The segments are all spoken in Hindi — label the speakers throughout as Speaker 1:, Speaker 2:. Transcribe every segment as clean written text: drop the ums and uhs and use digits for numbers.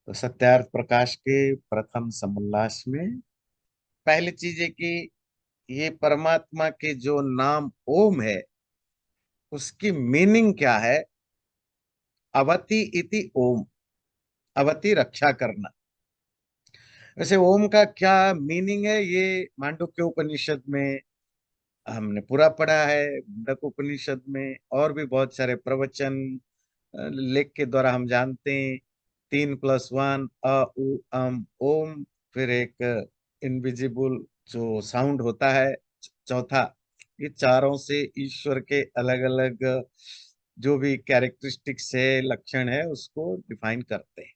Speaker 1: तो सत्यार्थ प्रकाश के प्रथम समोल्लास में पहली चीज है कि ये परमात्मा के जो नाम ओम है उसकी मीनिंग क्या है। अवति इति ओम, अवति रक्षा करना। वैसे ओम का क्या मीनिंग है ये मांडुक्य उपनिषद में हमने पूरा पढ़ा है, मुंडक उपनिषद में और भी बहुत सारे प्रवचन लेख के द्वारा हम जानते हैं। 3+1 अ उ अम ओम, फिर एक इनविजिबल जो साउंड होता है चौथा। ये चारों से ईश्वर के अलग अलग जो भी कैरेक्टरिस्टिक्स है, लक्षण है, उसको डिफाइन करते हैं।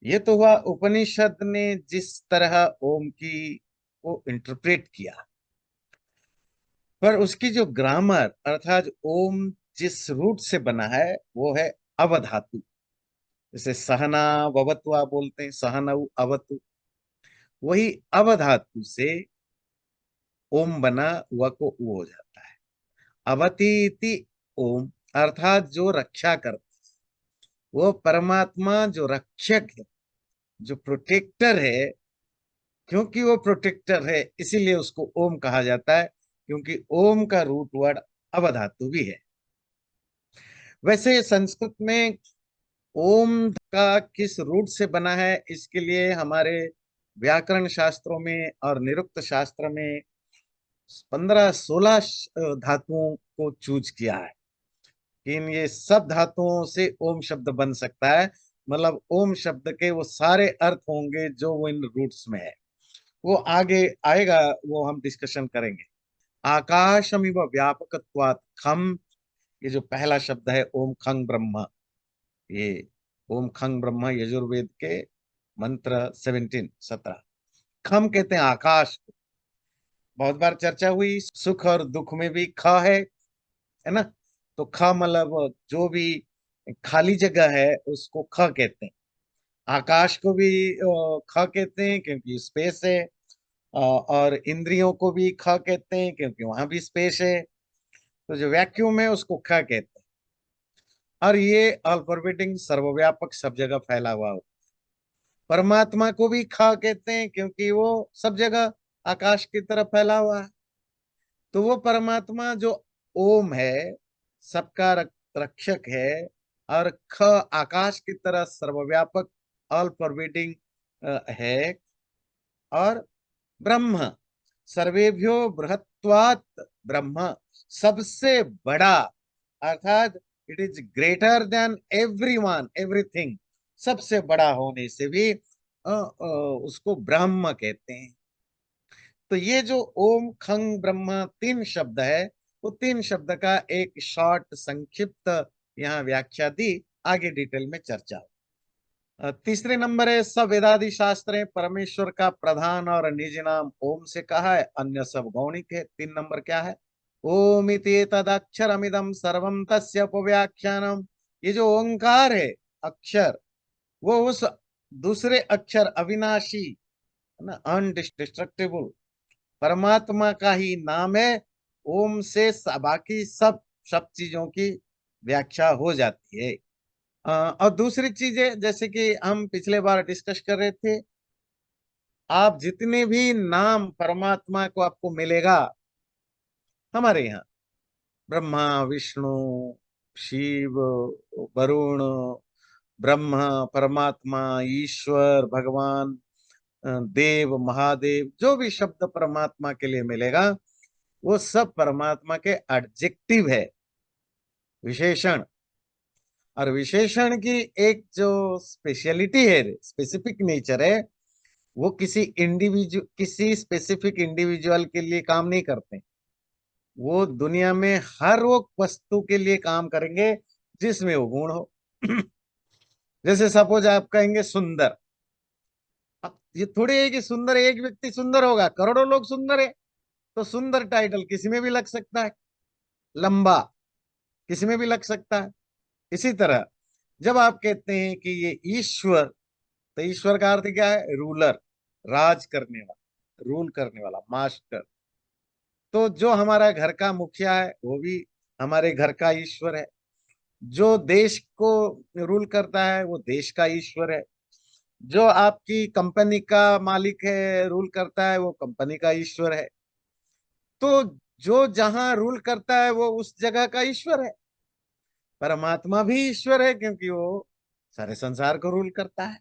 Speaker 1: ये तो हुआ उपनिषद ने जिस तरह ओम की को इंटरप्रेट किया। पर उसकी जो ग्रामर अर्थात ओम जिस रूट से बना है वो है अवधातु। जैसे सहना ववतु आप बोलते हैं, सहनऊ अवतु, वही अवधातु से ओम बना, व को उ हो जाता है। अवतीति ओम अर्थात जो रक्षा करता, वो परमात्मा जो रक्षक है, जो प्रोटेक्टर है। क्योंकि वो प्रोटेक्टर है इसीलिए उसको ओम कहा जाता है, क्योंकि ओम का रूट वर्ड अवधातु भी है। वैसे संस्कृत में ओम का किस रूट से बना है इसके लिए हमारे व्याकरण शास्त्रों में और निरुक्त शास्त्र में 15-16 धातुओं को चूज किया है कि इन ये सब धातुओं से ओम शब्द बन सकता है। मतलब ओम शब्द के वो सारे अर्थ होंगे जो वो इन रूट्स में है। वो आगे आएगा, वो हम डिस्कशन करेंगे। आकाशमिव व्यापकत्वात् खम, ये जो पहला शब्द है ओम खंग ब्रह्म, ये ओम खंग ब्रह्म यजुर्वेद के मंत्र 17 खम कहते हैं आकाश को। बहुत बार चर्चा हुई, सुख और दुख में भी ख है ना। तो ख मतलब जो भी खाली जगह है उसको ख कहते हैं। आकाश को भी ख कहते हैं क्योंकि स्पेस है। और इंद्रियों को भी ख कहते हैं क्योंकि वहां भी स्पेस है। तो जो वैक्यूम है उसको ख कहते हैं। और ये ऑल परवेडिंग सर्वव्यापक सब जगह फैला हुआ हो। परमात्मा को भी ख कहते हैं क्योंकि वो सब जगह आकाश की तरफ फैला हुआ है। तो वो परमात्मा जो ओम है, सबका रक्षक है। और ख आकाश की तरह सर्वव्यापक ऑल परवेडिंग है। और ब्रह्म सर्वेभ्यो बृहत्वात् ब्रह्म, सबसे बड़ा, अर्थात it is greater than everyone everything, सबसे बड़ा होने से भी उसको ब्रह्म कहते हैं। तो ये जो ओम खंग ब्रह्म तीन शब्द है, वो तीन शब्द का एक शॉर्ट संक्षिप्त यहाँ व्याख्या दी। आगे डिटेल में चर्चा हो। तीसरे नंबर है सब वेदादि शास्त्र है परमेश्वर का प्रधान और निज नाम ओम से कहा है, अन्य सब गौणिक है। 3 नंबर क्या है? ओम इति तदक्षरमिदं सर्वम तस्य उपव्याख्यानम। ये जो ओंकार है अक्षर, वो उस दूसरे अक्षर अविनाशी, है ना, अनडिस्ट्रक्टिबल परमात्मा का ही नाम है। ओम से बाकी सब सब चीजों की व्याख्या हो जाती है। और दूसरी चीज है, जैसे कि हम पिछले बार डिस्कस कर रहे थे, आप जितने भी नाम परमात्मा को आपको मिलेगा हमारे यहाँ, ब्रह्मा विष्णु शिव वरुण ब्रह्मा परमात्मा ईश्वर भगवान देव महादेव, जो भी शब्द परमात्मा के लिए मिलेगा वो सब परमात्मा के एडजेक्टिव है, विशेषण। और विशेषण की एक जो स्पेशलिटी है, स्पेसिफिक नेचर है, वो किसी स्पेसिफिक इंडिविजुअल के लिए काम नहीं करते। वो दुनिया में हर वो वस्तु के लिए काम करेंगे जिसमें वो गुण हो। जैसे सपोज आप कहेंगे सुंदर। अब ये थोड़ी है कि सुंदर एक व्यक्ति सुंदर होगा, करोड़ों लोग सुंदर है। तो सुंदर टाइटल किसी में भी लग सकता है, लंबा किसी में भी लग सकता है। इसी तरह जब आप कहते हैं कि ये ईश्वर, तो ईश्वर का अर्थ क्या है? रूलर, राज करने वाला, रूल करने वाला, मास्टर। तो जो हमारा घर का मुखिया है वो भी हमारे घर का ईश्वर है। जो देश को रूल करता है वो देश का ईश्वर है। जो आपकी कंपनी का मालिक है, रूल करता है, वो कंपनी का ईश्वर है। तो जो जहां रूल करता है वो उस जगह का ईश्वर है। परमात्मा भी ईश्वर है क्योंकि वो सारे संसार को रूल करता है।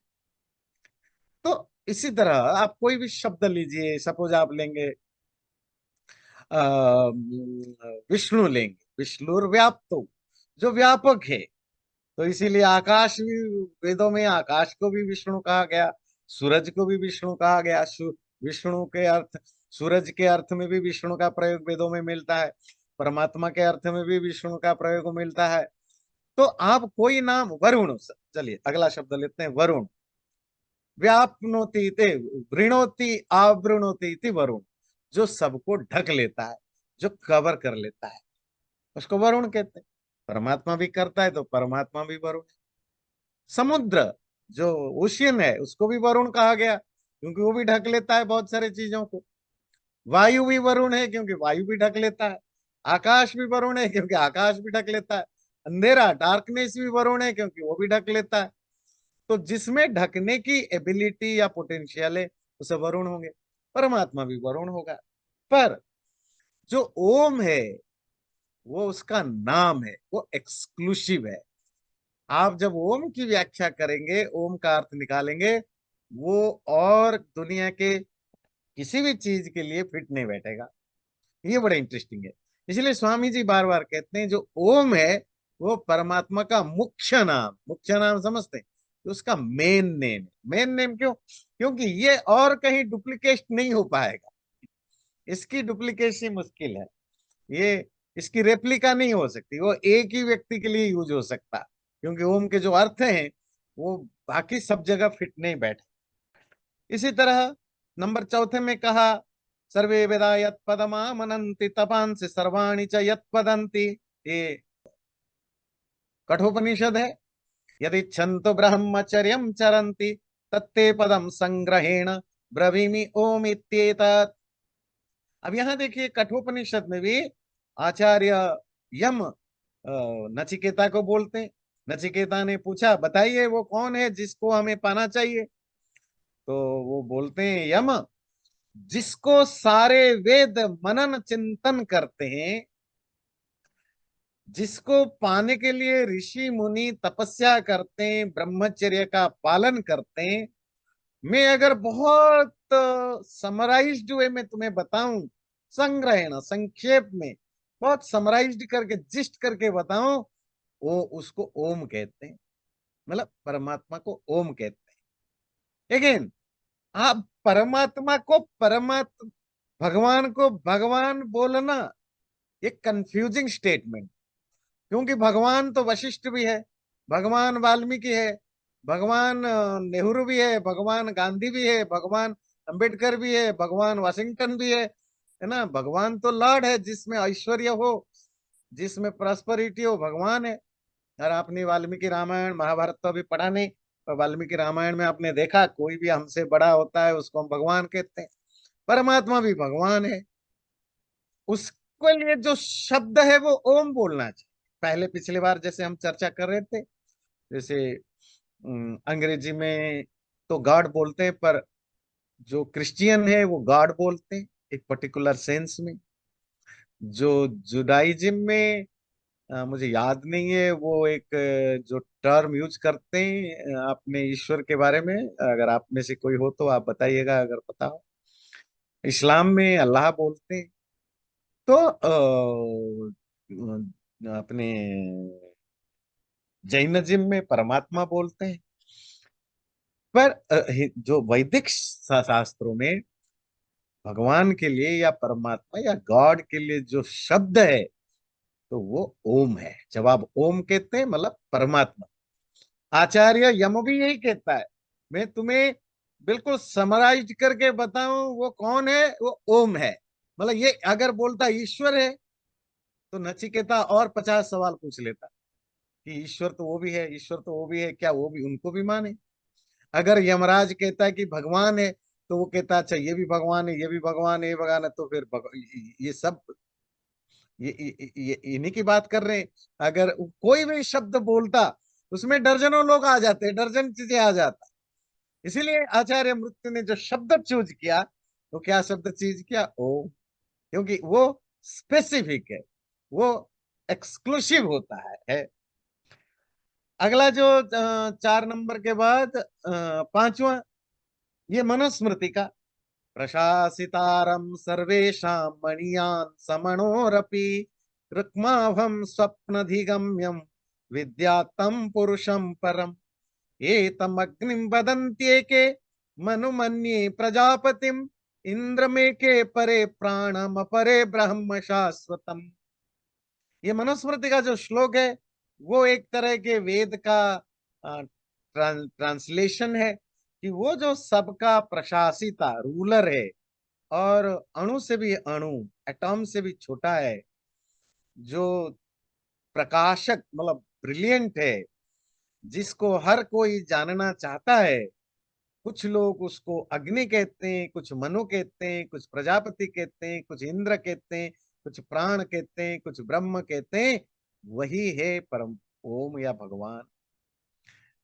Speaker 1: तो इसी तरह आप कोई भी शब्द लीजिए, सपोज आप लेंगे विष्णु लेंगे, विष्णुर व्याप्तो, जो व्यापक है। तो इसीलिए आकाश भी, वेदों में आकाश को भी विष्णु कहा गया, सूरज को भी विष्णु कहा गया। विष्णु के अर्थ, सूरज के अर्थ में भी विष्णु का प्रयोग वेदों में मिलता है, परमात्मा के अर्थ में भी विष्णु का प्रयोग मिलता है। तो आप कोई नाम, वरुण, चलिए अगला शब्द लेते हैं, वरुण। व्यापनोति ते, वृणोति आवृणोति इति वरुण, जो सबको ढक लेता है, जो कवर कर लेता है, उसको वरुण कहते हैं। परमात्मा भी करता है तो परमात्मा भी वरुण है। समुद्र, जो ओशियन है, उसको भी वरुण कहा गया क्योंकि वो भी ढक लेता है बहुत सारे चीजों को। वायु भी वरुण है क्योंकि वायु भी ढक लेता है। आकाश भी वरुण है क्योंकि आकाश भी ढक लेता है। अंधेरा, डार्कनेस भी वरुण है क्योंकि वो भी ढक लेता है। तो जिसमें ढकने की एबिलिटी या पोटेंशियल है उसे वरुण होंगे। परमात्मा भी वरुण होगा। पर जो ओम है वो उसका नाम है, वो एक्सक्लूसिव है। आप जब ओम की व्याख्या करेंगे, ओम का अर्थ निकालेंगे, वो और दुनिया के किसी भी चीज के लिए फिट नहीं बैठेगा। ये बड़ा इंटरेस्टिंग है। इसलिए स्वामी जी बार बार कहते हैं जो ओम है वो परमात्मा का मुख्य नाम, मुख्य नाम समझते हैं, तो उसका मेन नेम। मेन नेम क्यों? क्योंकि ये और कहीं डुप्लीकेट नहीं हो पाएगा। इसकी डुप्लीकेसी मुश्किल है। ये, इसकी रेप्लिका नहीं हो सकती। वो एक ही व्यक्ति के लिए यूज हो सकता, क्योंकि ओम के जो अर्थ हैं वो बाकी सब जगह फिट नहीं बैठे। इसी तरह नंबर चौथे में कहा, सर्वे वेदा यत् पदमामनन्ति तपांसि सर्वाणि च यत् वदन्ति। ये कठोपनिषद है। यदि छंतो ब्रह्मचर्यम चरन्ति तत्ते पदम संग्रहेण ब्रवीमि ओम इत्येतत्। अब यहां देखिए, कठोपनिषद में भी आचार्य यम नचिकेता को बोलते हैं। नचिकेता ने पूछा, बताइए वो कौन है जिसको हमें पाना चाहिए? तो वो बोलते हैं, यम, जिसको सारे वेद मनन चिंतन करते हैं, जिसको पाने के लिए ऋषि मुनि तपस्या करते हैं, ब्रह्मचर्य का पालन करते हैं। मैं अगर बहुत समराइज्ड वे में तुम्हें बताऊं, संग्रहण, संक्षेप में बहुत समराइज्ड करके, जिस्ट करके बताऊं, वो उसको ओम कहते हैं। मतलब परमात्मा को ओम कहते हैं। अगेन, आप परमात्मा को परमात्मा, भगवान को भगवान बोलना एक कंफ्यूजिंग स्टेटमेंट। क्योंकि भगवान तो वशिष्ठ भी है, भगवान वाल्मीकि है, भगवान नेहरू भी है, भगवान गांधी भी है, भगवान अंबेडकर भी है, भगवान वाशिंगटन भी है ना। भगवान तो लॉर्ड है, जिसमें ऐश्वर्य हो, जिसमें प्रॉस्पेरिटी हो, भगवान है। और आपने वाल्मीकि रामायण महाभारत तो अभी पढ़ा नहीं, पर वाल्मीकि रामायण में आपने देखा, कोई भी हमसे बड़ा होता है उसको हम भगवान कहते हैं। परमात्मा भी भगवान है। उसके लिए जो शब्द है वो ओम बोलना चाहिए। पहले पिछली बार जैसे हम चर्चा कर रहे थे, जैसे अंग्रेजी में तो गॉड बोलते हैं, पर जो क्रिश्चियन है वो गॉड बोलते हैं एक पर्टिकुलर सेंस में। जो जुडाइज्म में मुझे याद नहीं है, वो एक जो टर्म यूज करते हैं अपने ईश्वर के बारे में, अगर आप में से कोई हो तो आप बताइएगा अगर पता हो। इस्लाम में अल्लाह बोलते हैं। तो अपने जैनिज्म में परमात्मा बोलते हैं। पर जो वैदिक शास्त्रों में भगवान के लिए या परमात्मा या गॉड के लिए जो शब्द है तो वो ओम है। जब आप ओम कहते हैं मतलब परमात्मा। आचार्य यम भी यही कहता है। मैं तुम्हें बिल्कुल समराइज करके बताऊं वो कौन है, वो ओम है। मतलब ये अगर बोलता ईश्वर है तो नचिकेता और 50 सवाल पूछ लेता कि ईश्वर तो वो भी है, ईश्वर तो वो भी है, क्या वो भी उनको भी माने? अगर यमराज कहता है कि भगवान है तो वो कहता अच्छा ये भी भगवान है, ये भी भगवान है, ये भगवान है, तो फिर ये सब ये इन्हीं की बात कर रहे हैं। अगर कोई भी शब्द बोलता उसमें दर्जनों लोग आ जाते, दर्जन चीजें आ जाता। इसीलिए आचार्य मृत्यु ने जो शब्द चूज किया, वो क्या शब्द चूज किया? ओम। क्योंकि वो स्पेसिफिक है, वो एक्सक्लूसिव होता है। अगला जो 4 नंबर के बाद पांचवा, ये मनुस्मृति का, प्रशासितारं सर्वेषां मणियान् समणोरपि रुक्माभं स्वप्नधिगम्यं विद्यातं पुरुषं परम् एतमग्निं वदन्त्येके मनुमन्ये प्रजापतिम् इंद्रमेके परे प्राणमपरे ब्रह्म शाश्वतम्। ये मनुस्मृति का जो श्लोक है, वो एक तरह के वेद का ट्रांसलेशन है कि वो जो सबका प्रशासिता रूलर है, और अणु से भी अणु, एटॉम से भी छोटा है, जो प्रकाशक मतलब ब्रिलियंट है, जिसको हर कोई जानना चाहता है। कुछ लोग उसको अग्नि कहते हैं, कुछ मनु कहते हैं, कुछ प्रजापति कहते हैं, कुछ इंद्र कहते हैं, कुछ प्राण कहते हैं, कुछ ब्रह्म कहते हैं। वही है परम ओम या भगवान।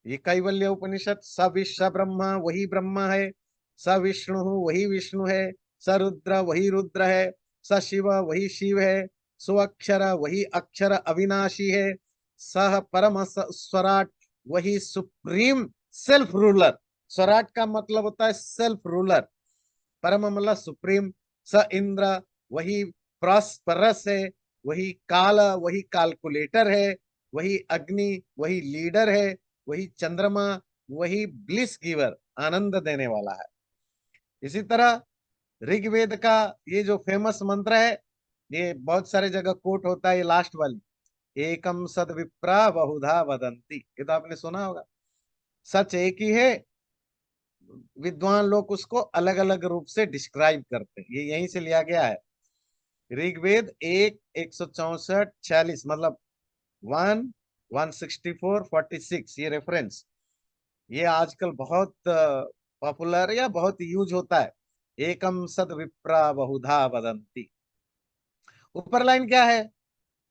Speaker 1: ये कैवल्य उपनिषद, स विश्व ब्रह्मा वही ब्रह्मा है, स विष्णु वही विष्णु है, स रुद्र वही रुद्र है, स शिव वही शिव है, सो अक्षर वही अक्षर अविनाशी है, सह परम स्वराट वही सुप्रीम सेल्फ रूलर। स्वराट का मतलब होता है सेल्फ रूलर, परम मतलब सुप्रीम। स इंद्र वही प्रॉस्परस है, वही काल वही कैलकुलेटर है, वही अग्नि वही लीडर है, वही चंद्रमा वही ब्लिस गिवर आनंद देने वाला है। इसी तरह ऋग्वेद का ये जो फेमस मंत्र है, ये बहुत सारे जगह कोट होता है, ये लास्ट वाली, एकम सद विप्रा बहुधा वदंती, ये तो आपने सुना होगा। सच एक ही है, विद्वान लोग उसको अलग अलग रूप से डिस्क्राइब करते हैं, ये यहीं से लिया गया है। ऋग्वेद 1, 164, 46, मतलब 1, 164, 46, ये रेफरेंस, ये आजकल बहुत पॉपुलर या बहुत यूज होता है। एकम सद विप्रा बहुधा वदंती। ऊपर लाइन क्या है?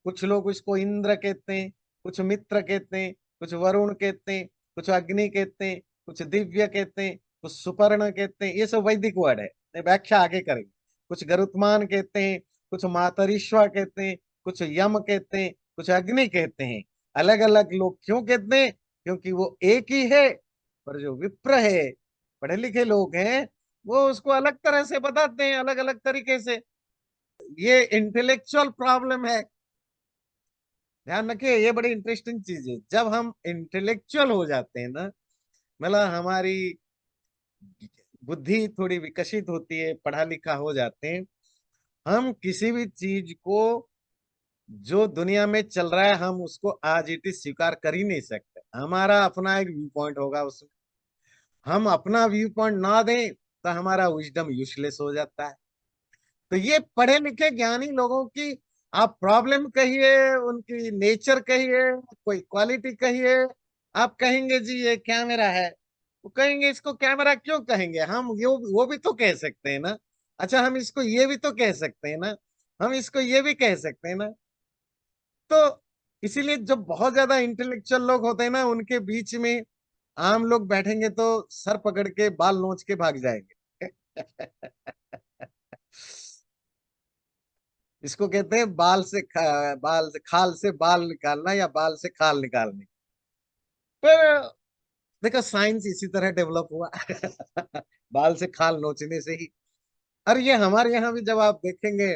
Speaker 1: कुछ लोग इसको इंद्र कहते हैं, कुछ मित्र कहते हैं, कुछ वरुण कहते हैं, कुछ अग्नि कहते हैं, कुछ दिव्य कहते हैं, कुछ सुपर्ण कहते हैं। ये सब वैदिक वर्ड है, ये व्याख्या आगे करेंगे। कुछ गरुत्मान कहते हैं, कुछ मातरिश्वा कहते हैं, कुछ यम कहते हैं, कुछ अग्नि कहते हैं। अलग अलग लोग क्यों कहते हैं? क्योंकि वो एक ही है। पर जो विप्र है, पढ़े लिखे लोग हैं, वो उसको अलग तरह से बताते हैं, अलग अलग तरीके से। ये इंटेलेक्चुअल प्रॉब्लम है, ध्यान रखिए। ये बड़ी इंटरेस्टिंग चीज है, जब हम इंटेलेक्चुअल हो जाते हैं ना, मतलब हमारी बुद्धि थोड़ी विकसित होती है, पढ़ा लिखा हो जाते हैं, हम किसी भी चीज को जो दुनिया में चल रहा है, हम उसको आज इट इज स्वीकार कर ही नहीं सकते। हमारा अपना एक व्यू पॉइंट होगा उसमें, हम अपना व्यू पॉइंट ना दें तो हमारा विजडम यूजलेस हो जाता है। तो ये पढ़े लिखे ज्ञानी लोगों की, आप प्रॉब्लम कहिए, उनकी नेचर कहिए, कोई क्वालिटी कहिए, आप कहेंगे जी ये कैमरा है, वो कहेंगे इसको कैमरा क्यों कहेंगे, हम ये वो भी तो कह सकते हैं ना। अच्छा, हम इसको ये भी तो कह सकते हैं ना, हम इसको ये भी कह सकते हैं ना। तो इसीलिए जब बहुत ज्यादा इंटेलेक्चुअल लोग होते हैं ना, उनके बीच में आम लोग बैठेंगे तो सर पकड़ के बाल नोच के भाग जाएंगे। इसको कहते हैं बाल से खाल से बाल निकालना, या बाल से खाल निकालने। पर देखो, साइंस इसी तरह डेवलप हुआ। बाल से खाल नोचने से ही। और ये हमारे यहाँ भी जब आप देखेंगे,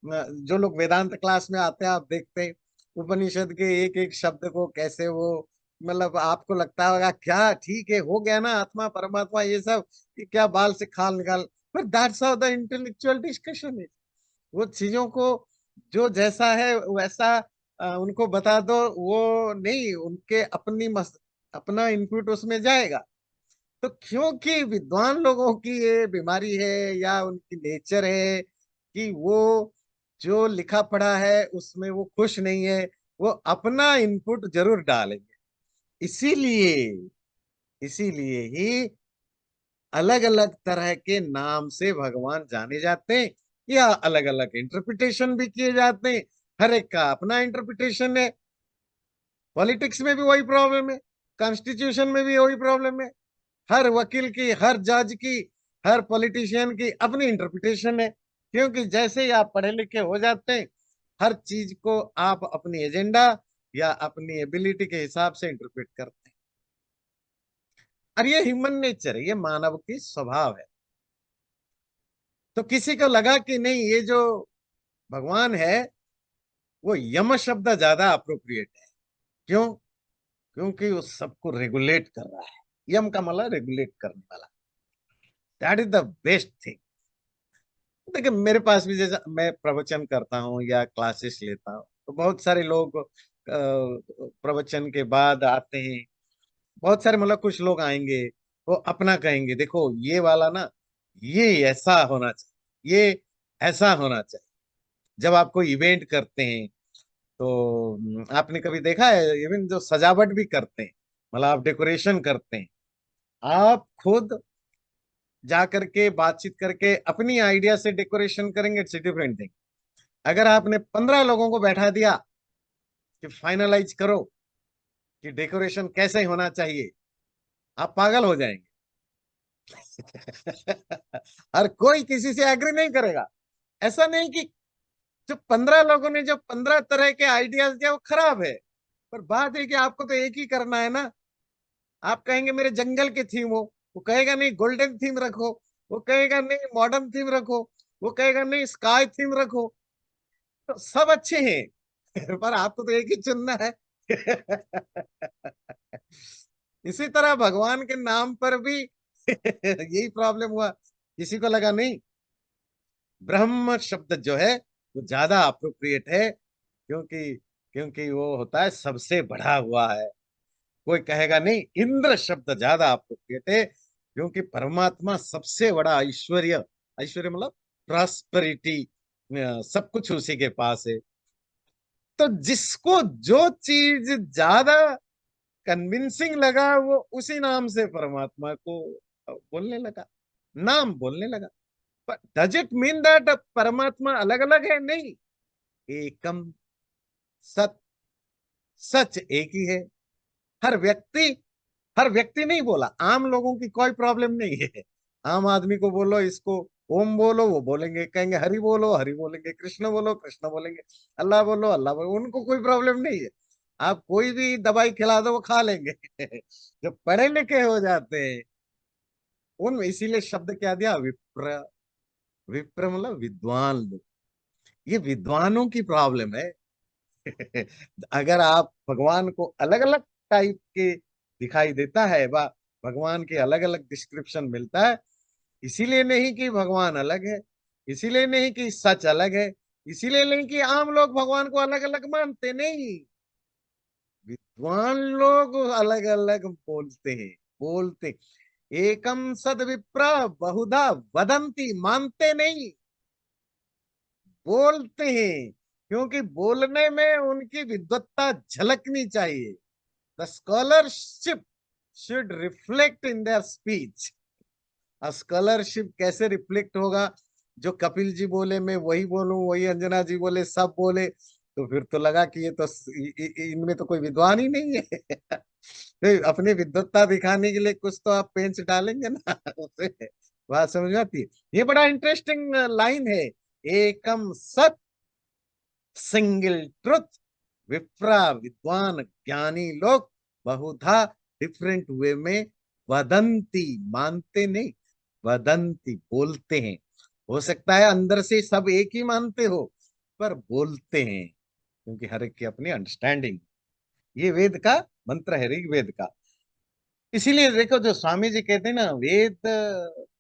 Speaker 1: जो लोग वेदांत क्लास में आते हैं, आप देखते हैं उपनिषद के एक एक शब्द को कैसे वो, मतलब आपको लगता होगा क्या ठीक है, हो गया ना आत्मा परमात्मा ये सब, कि क्या बाल से खाल निकाल। पर that's how the intellectual discussion. वो चीजों को जो जैसा है वैसा उनको बता दो, वो नहीं, उनके अपना इनपुट उसमें जाएगा। तो क्योंकि विद्वान लोगों की ये बीमारी है, या उनकी नेचर है कि वो जो लिखा पढ़ा है उसमें वो खुश नहीं है, वो अपना इनपुट जरूर डालेंगे। इसीलिए इसीलिए ही अलग अलग तरह के नाम से भगवान जाने जाते हैं, या अलग अलग इंटरप्रिटेशन भी किए जाते हैं। हर एक का अपना इंटरप्रिटेशन है। पॉलिटिक्स में भी वही प्रॉब्लम है, कॉन्स्टिट्यूशन में भी वही प्रॉब्लम है। हर वकील की, हर जज की, हर पॉलिटिशियन की अपनी इंटरप्रिटेशन है, क्योंकि जैसे ही आप पढ़े लिखे हो जाते हैं, हर चीज को आप अपनी एजेंडा या अपनी एबिलिटी के हिसाब से इंटरप्रेट करते हैं। और ये ह्यूमन नेचर है, ये मानव की स्वभाव है। तो किसी को लगा कि नहीं, ये जो भगवान है वो यम शब्द ज्यादा अप्रोप्रिएट है। क्यों? क्योंकि वो सबको रेगुलेट कर रहा है। यम का मतलब रेगुलेट करने वाला। That is the best thing. देखिए, मेरे पास भी जैसा मैं प्रवचन करता हूँ या क्लासेस लेता हूँ, तो बहुत सारे लोग प्रवचन के बाद आते हैं। बहुत सारे मतलब कुछ लोग आएंगे, वो अपना कहेंगे, देखो ये वाला ना, ये ऐसा होना चाहिए, ये ऐसा होना चाहिए। जब आप कोई इवेंट करते हैं तो आपने कभी देखा है, इवन जो सजावट भी करते हैं, मतलब आप डेकोरेशन करते हैं, आप खुद जा करके बातचीत करके अपनी आइडिया से डेकोरेशन करेंगे, इट्स डिफरेंट थिंग। अगर आपने 15 लोगों को बैठा दिया कि फाइनलाइज करो कि डेकोरेशन कैसे होना चाहिए, आप पागल हो जाएंगे। हर कोई किसी से एग्री नहीं करेगा। ऐसा नहीं कि जो 15 लोगों ने जो 15 तरह के आइडियाज दिया वो खराब है, पर बात है कि आपको तो एक ही करना है ना। आप कहेंगे मेरे जंगल की थीम हो, वो कहेगा नहीं गोल्डन थीम रखो, वो कहेगा नहीं मॉडर्न थीम रखो, वो कहेगा नहीं स्काई थीम रखो। तो सब अच्छे हैं पर आपको तो एक ही चुनना है। इसी तरह भगवान के नाम पर भी यही प्रॉब्लम हुआ। किसी को लगा नहीं, ब्रह्म शब्द जो है वो ज्यादा अप्रोप्रिएट है, क्योंकि क्योंकि वो होता है सबसे बढ़ा हुआ है। कोई कहेगा नहीं, इंद्र शब्द ज्यादा अप्रोप्रिएट है, क्योंकि परमात्मा सबसे बड़ा ऐश्वर्य, ऐश्वर्य मतलब प्रॉस्पेरिटी, सब कुछ उसी के पास है। तो जिसको जो चीज ज्यादा कन्विंसिंग लगा वो उसी नाम से परमात्मा को बोलने लगा, नाम बोलने लगा। पर डज इट मीन दैट परमात्मा अलग अलग है? नहीं, एकम सत, सच एक ही है। हर व्यक्ति, हर व्यक्ति नहीं बोला, आम लोगों की कोई प्रॉब्लम नहीं है। आम आदमी को बोलो इसको ओम बोलो, वो बोलेंगे, कहेंगे हरि बोलो, हरि बोलेंगे, कृष्ण बोलो, कृष्ण बोलेंगे, अल्लाह बोलो, अल्लाह बोलो, उनको कोई प्रॉब्लम नहीं है। आप कोई भी दवाई खिला दो वो खा लेंगे। जो पढ़े लिखे हो जाते हैं उन, इसीलिए शब्द क्या दिया, विप्र। विप्र मतलब विद्वान लोग। ये विद्वानों की प्रॉब्लम है। अगर आप भगवान को अलग अलग टाइप के दिखाई देता है, बा भगवान के अलग अलग डिस्क्रिप्शन मिलता है, इसीलिए नहीं कि भगवान अलग है, इसीलिए नहीं कि सच अलग है, इसीलिए नहीं कि आम लोग भगवान को अलग अलग मानते नहीं। विद्वान लोग अलग अलग बोलते हैं, बोलते। एकम सद विप्र बहुधा वदंती, मानते नहीं, बोलते हैं, क्योंकि बोलने में उनकी विद्वत्ता झलकनी चाहिए। The scholarship should reflect in their speech. Scholarship कैसे रिफ्लेक्ट होगा? जो कपिल जी बोले मैं वही बोलूं, वही अंजना जी बोले सब बोले, तो फिर तो लगा कि ये तो इनमें तो कोई विद्वान ही नहीं है। तो अपनी विद्वत्ता दिखाने के लिए कुछ तो आप पेंच डालेंगे ना। उससे बात समझ में आती है। ये बड़ा इंटरेस्टिंग लाइन है। एकम सत, सिंगल ट्रुथ, विप्रा विद्वान ज्ञानी लोग बहुधा डिफरेंट वे में वदंती, मानते नहीं, वदंती बोलते हैं। हो सकता है अंदर से सब एक ही मानते हो, पर बोलते हैं, क्योंकि हर एक की अपनी अंडरस्टैंडिंग। ये वेद का मंत्र है, ऋग्वेद का। इसीलिए देखो, जो स्वामी जी कहते हैं ना, वेद,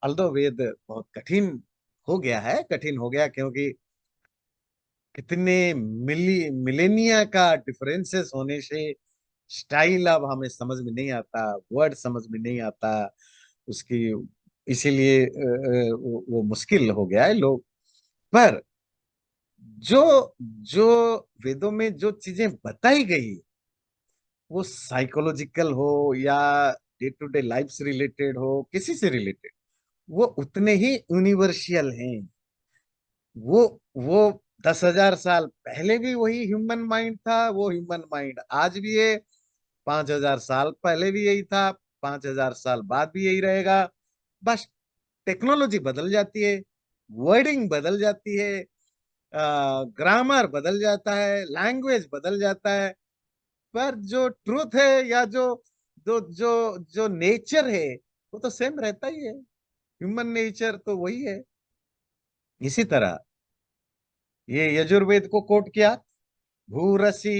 Speaker 1: अल्दो वेद बहुत कठिन हो गया है, कठिन हो गया क्योंकि कितने मिलेनिया का डिफरेंसेस होने से स्टाइल अब हमें समझ में नहीं आता, वर्ड समझ में नहीं आता उसकी। इसीलिए वो मुश्किल हो गया है लोग। पर जो जो वेदों में जो चीजें बताई गई, वो साइकोलॉजिकल हो या डे टू डे लाइफ से रिलेटेड हो, किसी से रिलेटेड, वो उतने ही यूनिवर्सल हैं। वो 10,000 साल पहले भी वही ह्यूमन माइंड था, वो ह्यूमन माइंड आज भी है, 5,000 साल पहले भी यही था, 5,000 साल बाद भी यही रहेगा। बस टेक्नोलॉजी बदल जाती है, वर्डिंग बदल जाती है, ग्रामर बदल जाता है, लैंग्वेज बदल जाता है, पर जो ट्रूथ है या जो जो जो जो नेचर है वो तो सेम रहता ही है। ह्यूमन नेचर तो वही है। इसी तरह ये यजुर्वेद को कोट किया, भूरसी,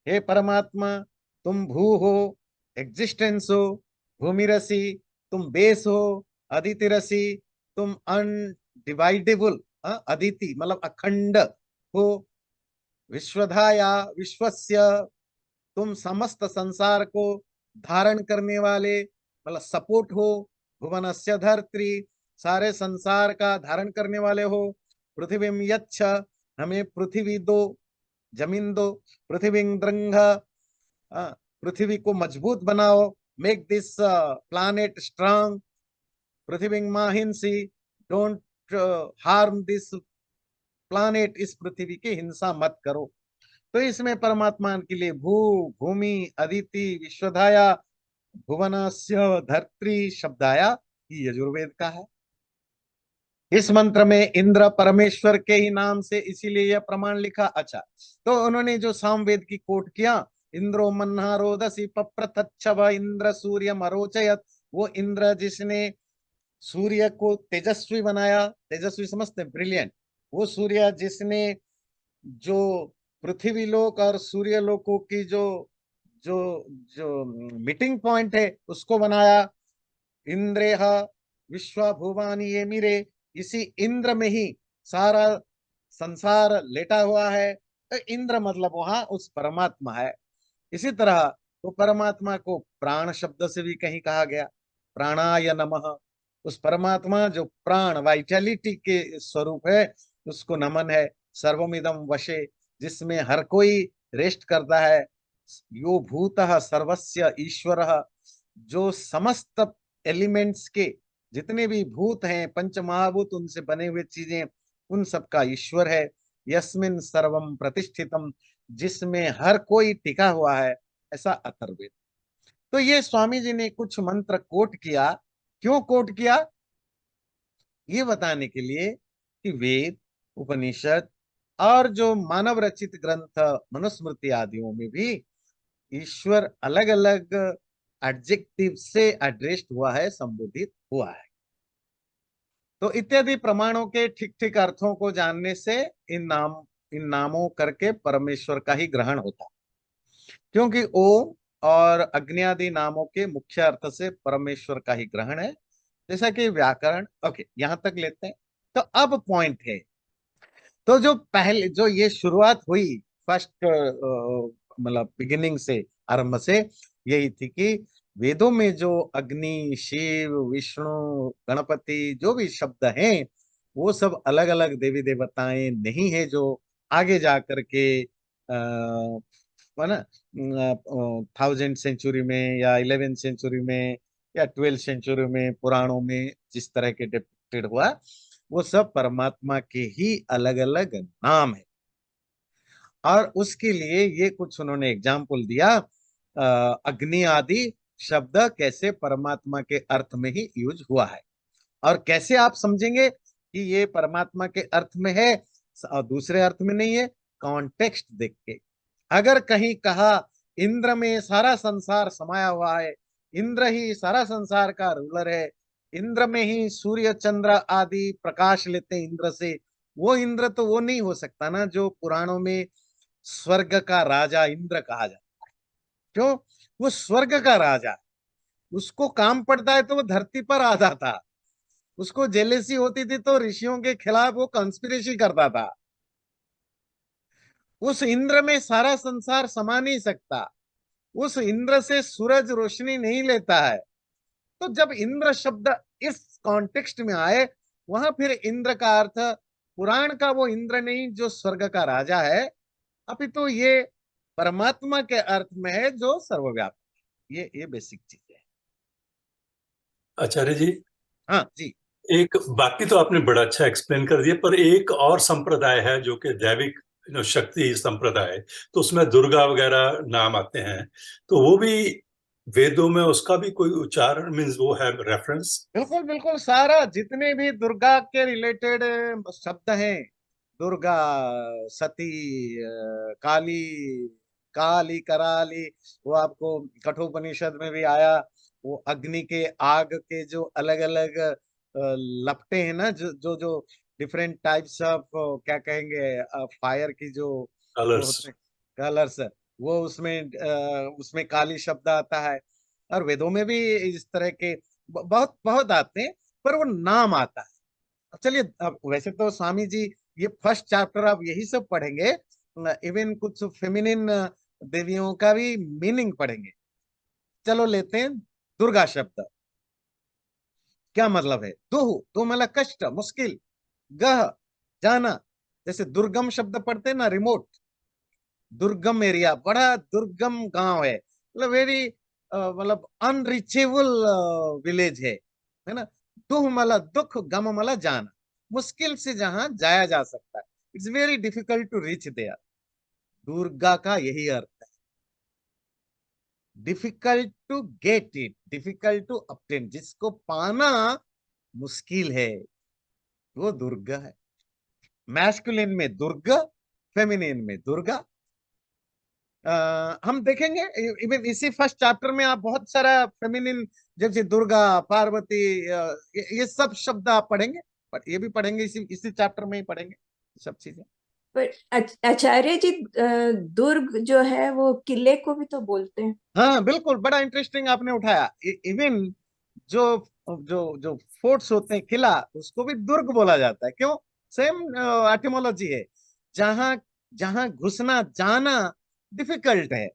Speaker 1: हे परमात्मा तुम भू हो, एग्जिस्टेंस हो, भूमिरसी तुम बेस हो, अदिति रसी तुम अनडिवाइडेबल, अदिति मतलब अखंड हो, विश्वधाया विश्वस्य तुम समस्त संसार को धारण करने वाले मतलब सपोर्ट हो, भुवनस्य धर्त्री सारे संसार का धारण करने वाले हो, पृथ्वी यच्छ हमें पृथ्वी दो, जमीन दो, पृथ्वी द्रंग पृथ्वी को मजबूत बनाओ, मेक दिस प्लानेट स्ट्रांग, पृथ्वी माहिंसी डोंट हार्म दिस प्लानेट, इस पृथ्वी की हिंसा मत करो। तो इसमें परमात्मा के लिए भू, भूमि, अदिति, विश्वधाया, भुवनस्य धर्त्री शब्द आया, ये यजुर्वेद का है। इस मंत्र में इंद्र परमेश्वर के ही नाम से इसीलिए यह प्रमाण लिखा। अच्छा, तो उन्होंने जो सामवेद की कोट किया, इंद्रो मन्हारोदसी पप्रथच्छव इंद्र सूर्य मरोचयत, वो इंद्र जिसने सूर्य को तेजस्वी बनाया, तेजस्वी समझते ब्रिलियंट, वो सूर्य जिसने जो पृथ्वी लोक और सूर्य लोकों की जो जो जो मीटिंग पॉइंट है उसको बनाया। इंद्रेह विश्वभुवानी ये मिरे, इसी इंद्र में ही सारा संसार लेटा हुआ है। तो इंद्र मतलब वहां उस परमात्मा है। इसी तरह तो परमात्मा को प्राण शब्द से भी कहीं कहा गया, प्राणाय नमः, उस परमात्मा जो प्राण वाइटलिटी के स्वरूप है उसको नमन है। सर्वमिदं वशे, जिसमें हर कोई रेस्ट करता है। यो भूतः सर्वस्य ईश्वरः, जो समस्त एलिमेंट्स के जितने भी भूत हैं, पंच महाभूत उनसे बने हुए चीजें, उन सबका ईश्वर है। यस्मिन सर्वम प्रतिष्ठितम, जिसमें हर कोई टिका हुआ है, ऐसा अथर्ववेद। तो ये स्वामी जी ने कुछ मंत्र कोट किया। क्यों कोट किया? ये बताने के लिए कि वेद, उपनिषद और जो मानव रचित ग्रंथ मनुस्मृति आदियों में भी ईश्वर अलग अलग एडजेक्टिव से एड्रेस्ड हुआ है, संबोधित हुआ है। तो इत्यादि प्रमाणों के ठीक ठीक अर्थों को जानने से इन नामों करके परमेश्वर का ही ग्रहण होता, क्योंकि ओम और अग्नि आदि नामों के मुख्य अर्थ से परमेश्वर का ही ग्रहण है, जैसा कि व्याकरण। ओके, यहां तक लेते हैं। तो अब पॉइंट है, तो जो पहले जो ये शुरुआत हुई फर्स्ट मतलब बिगिनिंग से, आरंभ से, यही थी कि वेदों में जो अग्नि, शिव, विष्णु, गणपति जो भी शब्द हैं वो सब अलग अलग देवी देवताएं नहीं है जो आगे जा करके है ना 1000th सेंचुरी में या 11th सेंचुरी में या 12th सेंचुरी में पुराणों में जिस तरह के डिपिक्टेड हुआ, वो सब परमात्मा के ही अलग अलग नाम है। और उसके लिए ये कुछ उन्होंने एग्जाम्पल दिया, अग्नि आदि शब्द कैसे परमात्मा के अर्थ में ही यूज हुआ है, और कैसे आप समझेंगे कि ये परमात्मा के अर्थ में है और दूसरे अर्थ में नहीं है। कॉन्टेक्स्ट देख के, अगर कहीं कहा इंद्र में सारा संसार समाया हुआ है, इंद्र ही सारा संसार का रूलर है, इंद्र में ही सूर्य चंद्र आदि प्रकाश लेते हैं इंद्र से, वो इंद्र तो वो नहीं हो सकता ना जो पुराणों में स्वर्ग का राजा इंद्र कहा जाता है। क्यों? वो स्वर्ग का राजा है, उसको काम पड़ता है तो वो धरती पर आ जाता, उसको जेलेसी होती थी तो ऋषियों के खिलाफ वो कंस्पिरेसी करता था। उस इंद्र में सारा संसार समा नहीं सकता, उस इंद्र से सूरज रोशनी नहीं लेता है। तो जब इंद्र शब्द इस कॉन्टेक्स्ट में आए, वहां फिर इंद्र का अर्थ पुराण का वो इंद्र नहीं जो स्वर्ग का राजा है, अभी तो ये परमात्मा के अर्थ में है जो सर्वव्यापी। ये बेसिक चीज है।
Speaker 2: आचार्य जी,
Speaker 1: हाँ जी।
Speaker 2: एक बाकी तो आपने बड़ा अच्छा एक्सप्लेन कर दिया, पर एक और संप्रदाय है जो कि दैविक शक्ति संप्रदाय, तो उसमें दुर्गा वगैरह नाम आते हैं, तो वो भी वेदों में उसका भी कोई उच्चारण, मीन्स वो है रेफरेंस?
Speaker 1: बिल्कुल बिल्कुल, सारा जितने भी दुर्गा के रिलेटेड शब्द हैं, दुर्गा, सती, काली, काली, कराली, वो आपको कठोपनिषद में भी आया। वो अग्नि के, आग के जो अलग अलग लपटे हैं ना, जो जो जो डिफरेंट टाइप्स ऑफ, क्या कहेंगे, फायर की जो वो
Speaker 2: कलर्स।
Speaker 1: होते हैं, कलर्स, वो उसमें उसमें काली शब्द आता है। और वेदों में भी इस तरह के बहुत बहुत आते हैं, पर वो नाम आता है। अब चलिए, अब वैसे तो स्वामी जी ये फर्स्ट चैप्टर आप यही सब पढ़ेंगे, इवन कुछ फेमिनिन देवियों का भी मीनिंग पढ़ेंगे। चलो लेते हैं दुर्गा शब्द, क्या मतलब है? दुह, दो मतलब कष्ट, मुश्किल, गह, जाना। जैसे दुर्गम शब्द पढ़ते हैं ना, रिमोट, दुर्गम एरिया, बड़ा दुर्गम गांव है, मतलब वेरी, मतलब अनरीचेबल विलेज है ना। दुह मला दुख, गम मला जाना, मुश्किल से जहां जाया जा सकता है, it's very difficult to reach there. Durga का यही अर्थ है, difficult to get it, difficult to obtain, जिसको पाना मुश्किल है, वो दुर्गा है। मैस्कुलिन में दुर्गा, फेमिनिन में दुर्गा। हम देखेंगे इवन इसी फर्स्ट चैप्टर में आप बहुत सारा फेमिनिन, जैसे दुर्गा, पार्वती, ये सब शब्द आप पढ़ेंगे। पर ये भी पढ़ेंगे, इसी इसी चैप्टर में ही पढ़ेंगे सब चीजें।
Speaker 3: पर आचार्य जी, दुर्ग जो है वो किले को भी तो बोलते हैं।
Speaker 1: हाँ बिल्कुल, बड़ा इंटरेस्टिंग आपने उठाया। इवन जो जो जो फोर्ट्स होते हैं, किला, उसको भी दुर्ग बोला जाता है। क्यों? सेम एटिमोलॉजी है। जहां जहां घुसना जाना डिफिकल्ट है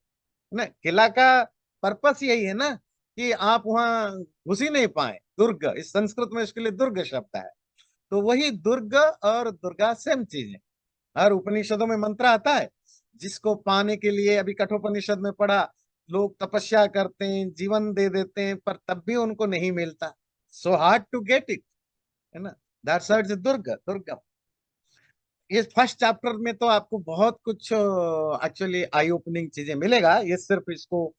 Speaker 1: ना, किला का पर्पस यही है ना, कि आप वहां घुस ही नहीं पाए। दुर्ग, इस संस्कृत में इसके लिए दुर्ग शब्द है। तो वही दुर्ग और दुर्गा सेम चीज है। हर उपनिषदों में मंत्र आता है, जिसको पाने के लिए, अभी कठोपनिषद में पढ़ा, लोग तपस्या करते हैं, जीवन दे देते हैं, पर तब भी उनको नहीं मिलता। So hard to get it, है ना। That's why it's Durg, Durga. ये फर्स्ट चैप्टर में तो आपको बहुत कुछ एक्चुअली आई ओपनिंग चीजें मिलेगा। ये सिर्फ इसको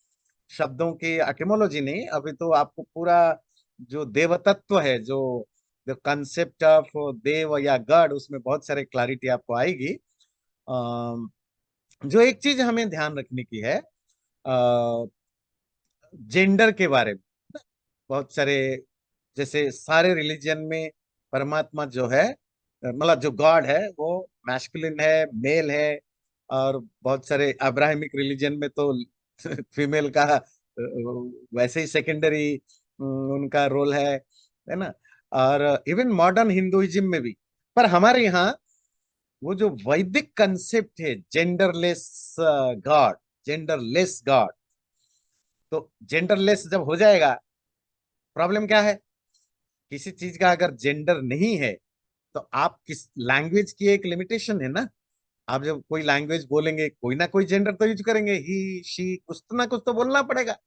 Speaker 1: शब्दों की एटिमोलॉजी नहीं, अभी तो आपको पूरा जो देवतत्व है, जो द कंसेप्ट ऑफ देव या गॉड, उसमें बहुत सारे क्लैरिटी आपको आएगी। जो एक चीज हमें ध्यान रखने की है, जेंडर के बारे में, बहुत सारे, जैसे सारे रिलीजन में परमात्मा जो है, मतलब जो गॉड है, वो मैस्कुलिन है, मेल है। और बहुत सारे अब्राहमिक रिलीजन में तो फीमेल का वैसे ही सेकेंडरी उनका रोल है ना। और इवन मॉडर्न हिंदुइज्म में भी। पर हमारे यहाँ वो जो वैदिक कंसेप्ट है, जेंडरलेस गॉड, जेंडरलेस गॉड, तो जेंडरलेस जब हो जाएगा, प्रॉब्लम क्या है? किसी चीज का अगर जेंडर नहीं है, तो आप किस लैंग्वेज की एक लिमिटेशन है ना। आप जब कोई लैंग्वेज बोलेंगे, कोई ना कोई जेंडर तो यूज करेंगे, ही, शी, कुछ तो ना कुछ तो बोलना पड़ेगा।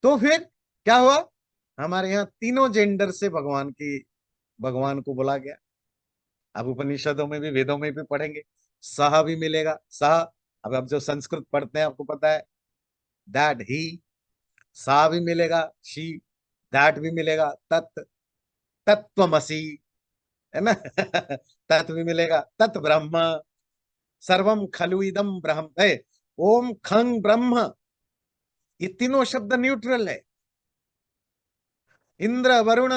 Speaker 1: तो फिर क्या हुआ? हमारे यहाँ तीनों जेंडर से भगवान को बोला गया। अब उपनिषदों में भी, वेदों में भी पढ़ेंगे, सह भी मिलेगा, सह। अब आप जो संस्कृत पढ़ते हैं, आपको पता है, दैट, ही। सा भी मिलेगा, शी। दैट भी मिलेगा, तत्, तत्वमसि, है ना। तत् भी मिलेगा, तत् ब्रह्म, सर्वम खलु इदम ब्रह्म है, ओम खंग ब्रह्म। ये तीनों शब्द न्यूट्रल है। इंद्र, वरुण,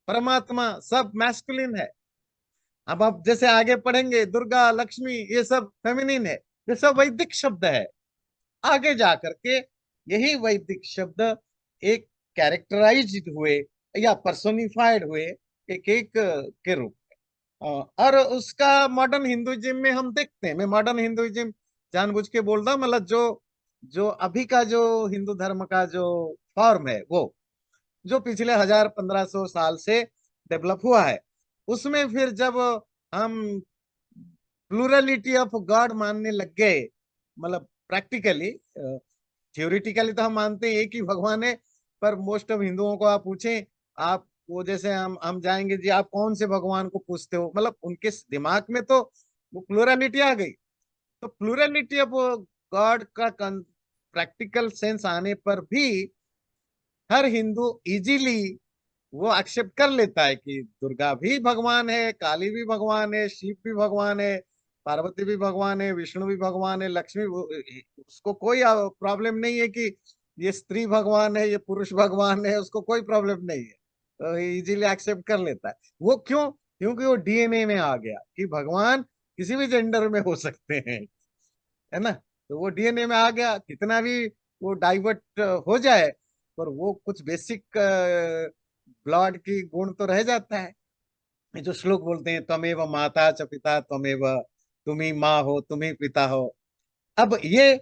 Speaker 1: परमात्मा, सब मैस्कुलिन है। अब आप जैसे आगे पढ़ेंगे, दुर्गा, लक्ष्मी, ये सब फेमिनिन है। ये सब वैदिक शब्द है। आगे जाकर के यही वैदिक शब्द एक कैरेक्टराइज्ड हुए या पर्सोनिफाइड हुए, एक एक के रूप में। और उसका मॉडर्न हिंदुइज्म में हम देखते हैं। मैं मॉडर्न हिंदुइज्म जानबूझ के बोल रहा हूँ, मतलब जो जो अभी का जो हिंदू धर्म का जो फॉर्म है, वो जो पिछले 1000-1500 साल से डेवलप हुआ है, उसमें फिर जब हम प्लूरलिटी ऑफ गॉड मानने लग गए, मतलब प्रैक्टिकली, थ्योरिटिकली तो हम मानते हैं एक ही भगवान है, पर मोस्ट ऑफ हिंदुओं को आप पूछें, आप वो जैसे हम जाएंगे जी, आप कौन से भगवान को पूछते हो, मतलब उनके दिमाग में तो वो प्लूरलिटी आ गई। तो प्लूरलिटी ऑफ गॉड का प्रैक्टिकल सेंस आने पर भी हर हिंदू इजीली वो एक्सेप्ट कर लेता है कि दुर्गा भी भगवान है, काली भी भगवान है, शिव भी भगवान है, पार्वती भी भगवान है, विष्णु भी भगवान है, लक्ष्मी, उसको कोई प्रॉब्लम नहीं है कि ये स्त्री भगवान है, ये पुरुष भगवान है, उसको कोई प्रॉब्लम नहीं है, तो इजीली एक्सेप्ट कर लेता है। वो क्यों? क्योंकि वो डीएनए में आ गया कि भगवान किसी भी जेंडर में हो सकते हैं, है ना। तो वो डीएनए में आ गया, कितना भी वो डाइवर्ट हो जाए, पर वो कुछ बेसिक ब्लड की गुण तो रह जाता है। ये जो श्लोक बोलते हैं, त्वमेव माता च पिता त्वमेव, तुम ही माँ हो, तुम ही पिता हो। अब ये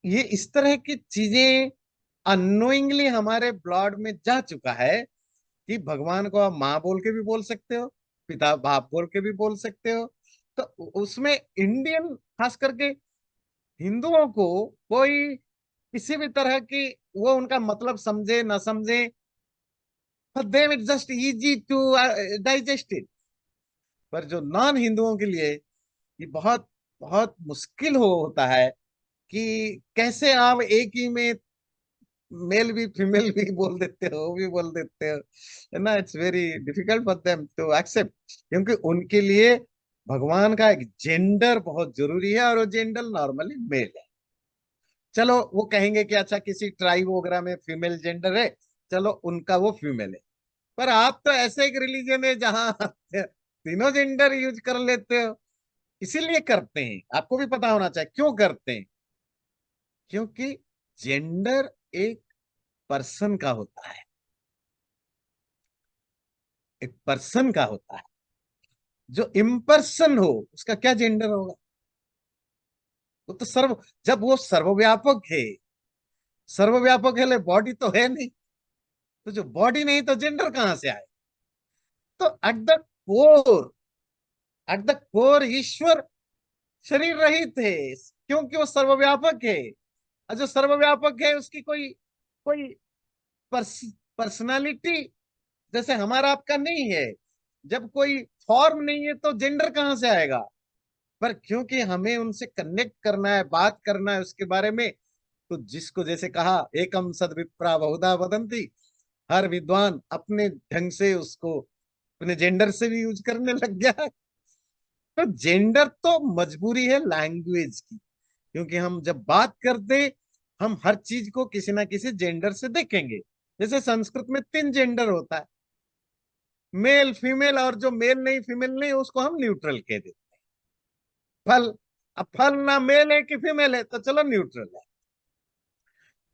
Speaker 1: इस तरह की चीजें अनोइंगली हमारे ब्लड में जा चुका है कि भगवान को आप माँ बोल के भी बोल सकते हो, पिता बाप बोल के भी बोल सकते हो। तो उसमें इंडियन, खास करके हिंदुओं को, कोई किसी भी तरह की, वो उनका मतलब समझे ना समझे, for them it's just easy to digest it. पर जो नॉन हिंदुओं के लिए ये बहुत बहुत मुश्किल होता है कि कैसे आप एक ही में मेल भी फीमेल भी बोल देते हो, वो भी बोल देते हो, है ना। It's very difficult for them to accept, क्योंकि उनके लिए भगवान का एक जेंडर बहुत जरूरी है, और वो जेंडर नॉर्मली मेल है। चलो वो कहेंगे कि अच्छा किसी ट्राइब वगैरह में फीमेल जेंडर है, चलो उनका वो फीमेल है। पर आप तो ऐसे एक रिलीजन है जहां तीनों जेंडर यूज कर लेते हो। इसीलिए करते हैं, आपको भी पता होना चाहिए क्यों करते हैं। क्योंकि जेंडर एक पर्सन का होता है, एक पर्सन का होता है। जो इम्पर्सन हो उसका क्या जेंडर होगा? वो तो जब वो सर्वव्यापक है, सर्वव्यापक है, बॉडी तो है नहीं, तो जो बॉडी नहीं तो जेंडर कहां से आए? तो कोर एट द कोर ईश्वर शरीर रहित है, क्योंकि वो सर्वव्यापक है। और जो सर्वव्यापक है उसकी कोई कोई पर्सनालिटी जैसे हमारा आपका नहीं है। जब कोई फॉर्म नहीं है तो जेंडर कहां से आएगा? पर क्योंकि हमें उनसे कनेक्ट करना है, बात करना है उसके बारे में, तो जिसको जैसे कहा, एकम सद विप्रा बहुधा वदंती, हर विद्वान अपने ढंग से उसको अपने जेंडर से भी यूज करने लग गया है। तो जेंडर तो मजबूरी है लैंग्वेज की, क्योंकि हम जब बात करते, हम हर चीज को किसी ना किसी जेंडर से देखेंगे। जैसे संस्कृत में 3 जेंडर होता है, मेल फीमेल, और जो मेल नहीं फीमेल नहीं उसको हम न्यूट्रल कह देते हैं। फल, अब फल ना मेल है कि फीमेल है तो चलो न्यूट्रल है।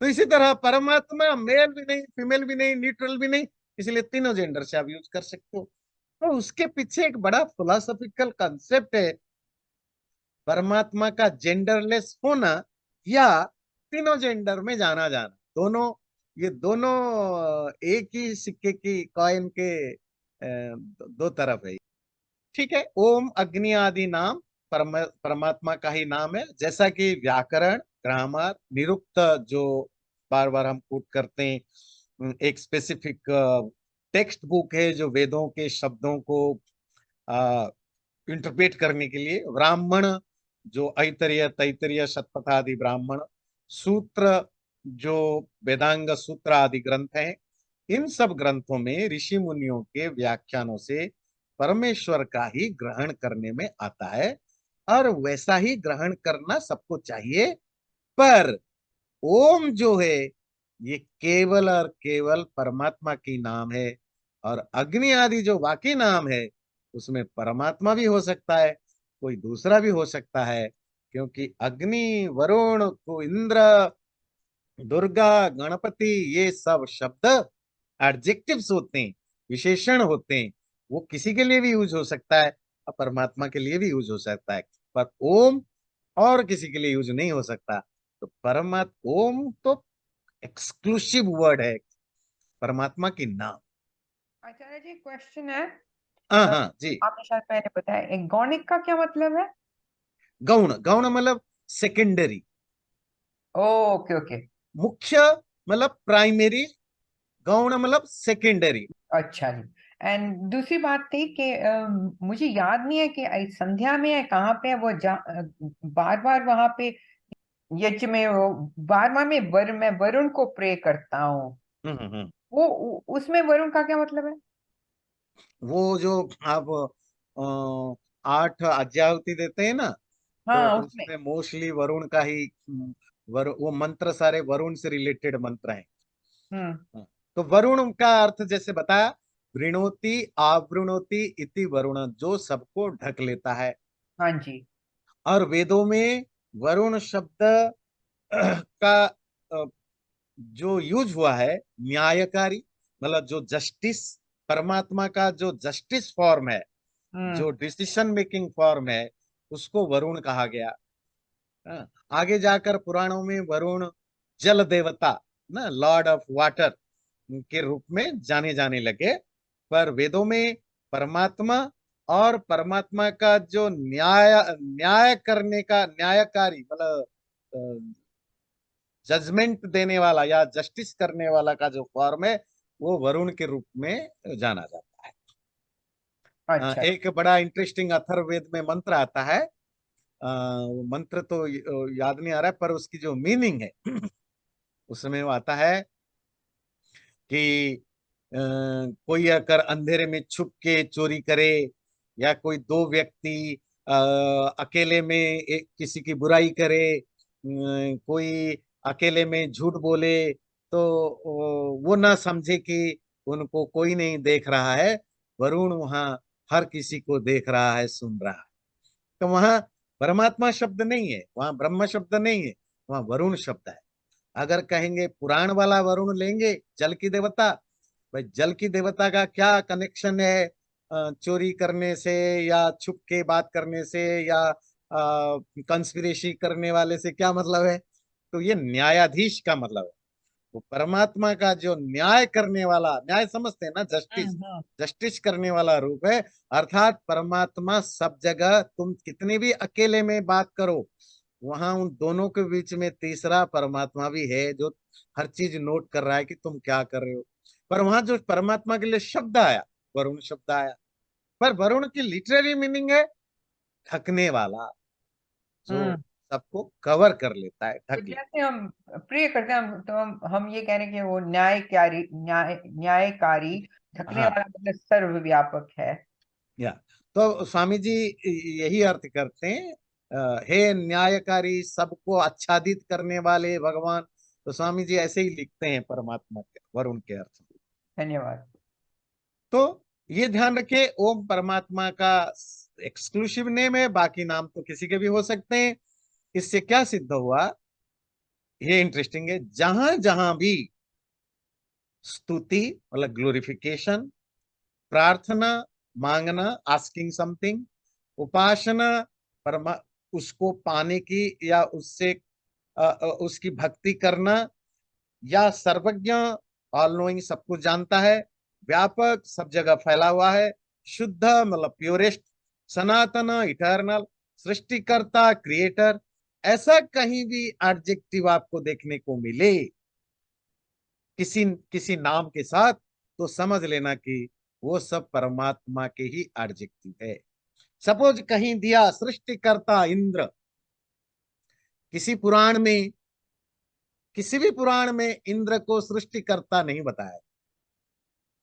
Speaker 1: तो इसी तरह परमात्मा मेल भी नहीं, फीमेल भी नहीं, न्यूट्रल भी नहीं, इसलिए तीनों जेंडर से आप यूज कर सकते हो। तो उसके पीछे एक बड़ा फिलोसॉफिकल कंसेप्ट है, परमात्मा का जेंडरलेस होना या तीनों जेंडर में जाना जाना। दोनों, ये दोनों एक ही सिक्के की कॉइन के दो तरफ है। ठीक है, ओम अग्नि आदि नाम परमात्मा का ही नाम है। जैसा कि व्याकरण, ग्रामर, निरुक्त जो बार बार हम कोट करते हैं, एक स्पेसिफिक टेक्स्ट बुक है जो वेदों के शब्दों को इंटरप्रेट करने के लिए, ब्राह्मण जो ऐतरेय तैतरीय शतपथ आदि ब्राह्मण, सूत्र जो वेदांग सूत्र आदि ग्रंथ हैं, इन सब ग्रंथों में ऋषि मुनियों के व्याख्यानों से परमेश्वर का ही ग्रहण करने में आता है, और वैसा ही ग्रहण करना सबको चाहिए। पर ओम जो है ये केवल और केवल परमात्मा की नाम है, और अग्नि आदि जो बाकी नाम है उसमें परमात्मा भी हो सकता है, कोई दूसरा भी हो सकता है। क्योंकि अग्नि, वरुण को, इंद्र, दुर्गा, गणपति, ये सब शब्द एडजेक्टिव्स होते हैं, विशेषण होते हैं। वो किसी के लिए भी यूज हो सकता है और परमात्मा के लिए भी यूज हो सकता है। पर ओम और किसी के लिए यूज नहीं हो सकता। तो परमात्मा, ओम तो एक्सक्लूसिव वर्ड है परमात्मा की नाम।
Speaker 4: आचार्य जी, क्वेश्चन है।
Speaker 1: हाँ हाँ जी।
Speaker 4: आपने शायद पहले बताया, एक गौणिक का क्या मतलब है?
Speaker 1: गौण, गौण मतलब सेकेंडरी।
Speaker 4: Okay okay.
Speaker 1: मुख्य मतलब प्राइमरी, गौण मतलब सेकेंडरी।
Speaker 4: अच्छा जी। एंड दूसरी बात थी कि मुझे याद नहीं है कि संध्या में है कहाँ पे है वो, बार बार वहां पे यज्ञ में वो 12वां में मैं वरुण को प्रे करता हूँ।
Speaker 1: हम्म।
Speaker 4: वो उसमें वरुण का क्या मतलब है?
Speaker 1: वो जो आप 8 आज्ञाहुति देते हैं ना, तो
Speaker 4: हाँ उसमें।
Speaker 1: उसमें मोस्टली वरुण का ही वो मंत्र सारे वरुण से रिलेटेड मंत्र हैं।
Speaker 4: हम्म।
Speaker 1: हाँ। तो वरुण का अर्थ जैसे बताया, वृणोति आवृणोति इति वरुण, जो सबको ढक लेता है।
Speaker 4: हाँ जी।
Speaker 1: और वेदों में वरुण शब्द का जो यूज हुआ है, न्यायकारी, मतलब जो जस्टिस, परमात्मा का जो जस्टिस फॉर्म है,
Speaker 4: हम्म।
Speaker 1: जो डिसीजन मेकिंग फॉर्म है, उसको वरुण कहा गया। हाँ, आगे जाकर पुराणों में वरुण जल देवता, ना, लॉर्ड ऑफ वाटर के रूप में जाने जाने लगे। पर वेदों में परमात्मा और परमात्मा का जो न्याय न्याय करने का, न्यायकारी मतलब जजमेंट देने वाला या जस्टिस करने वाला का जो फॉर्म है, वो वरुण के रूप में जाना जाता है।
Speaker 4: अच्छा।
Speaker 1: एक बड़ा इंटरेस्टिंग अथर्ववेद में मंत्र आता है, वो मंत्र तो याद नहीं आ रहा है, पर उसकी जो मीनिंग है उसमें वो आता है कि कोई अगर अंधेरे में छुप के चोरी करे, या कोई दो व्यक्ति अकेले में एक किसी की बुराई करे, कोई अकेले में झूठ बोले, तो वो ना समझे कि उनको कोई नहीं देख रहा है, वरुण वहां हर किसी को देख रहा है, सुन रहा है। तो वहां परमात्मा शब्द नहीं है, वहां ब्रह्म शब्द नहीं है, वहां वरुण शब्द है। अगर कहेंगे पुराण वाला वरुण लेंगे, जल की देवता, भाई जल की देवता का क्या कनेक्शन है चोरी करने से, या छुप के बात करने से, या कंस्पिरेसी करने वाले से क्या मतलब है? तो ये न्यायाधीश का मतलब है। वो परमात्मा का जो न्याय करने वाला, न्याय समझते हैं ना, जस्टिस,
Speaker 4: हम्म।
Speaker 1: जस्टिस करने वाला रूप है। अर्थात परमात्मा सब जगह, तुम कितने भी अकेले में बात करो, वहां उन दोनों के बीच में तीसरा परमात्मा भी है, जो हर चीज नोट कर रहा है कि तुम क्या कर रहे हो। पर वहां जो परमात्मा के लिए शब्द आया, वरुण शब्द आया, पर वरुण की लिटरेरी मीनिंग है ढकने वाला, जो
Speaker 4: हम्म।
Speaker 1: सबको कवर कर लेता है,
Speaker 4: तो
Speaker 1: ढक लेता
Speaker 4: जैसे हम प्रे करते हैं, तो हम ये कह रहे हैं कि वो न्यायकारी,
Speaker 1: है।
Speaker 4: ढकने
Speaker 1: हाँ,
Speaker 4: वाला मतलब सर्वव्यापक है।
Speaker 1: या तो स्वामी जी यही अर्थ करते हैं, हे न्यायकारी, सबको आच्छादित करने वाले भगवान। तो स्वामी जी ऐसे ही लिखते हैं परमात्मा के वरुण के अर्थ में।
Speaker 4: धन्यवाद।
Speaker 1: तो ये ध्यान रखिए, ओम परमात्मा का एक्सक्लूसिव नेम है, बाकी नाम तो किसी के भी हो सकते हैं। इससे क्या सिद्ध हुआ, ये इंटरेस्टिंग है, जहां जहां भी स्तुति मतलब ग्लोरिफिकेशन, प्रार्थना मांगना, आस्किंग समथिंग, उपासना परमा उसको पाने की, या उससे उसकी भक्ति करना, या सर्वज्ञ, ऑल नोइंग, सब कुछ जानता है, व्यापक, सब जगह फैला हुआ है, शुद्ध मतलब प्योरेस्ट, सनातन इटर्नल, सृष्टिकर्ता क्रिएटर, ऐसा कहीं भी एडजेक्टिव आपको देखने को मिले किसी किसी नाम के साथ, तो समझ लेना कि वो सब परमात्मा के ही एडजेक्टिव है। सपोज कहीं दिया सृष्टिकर्ता इंद्र, किसी पुराण में, किसी भी पुराण में इंद्र को सृष्टिकर्ता नहीं बताया,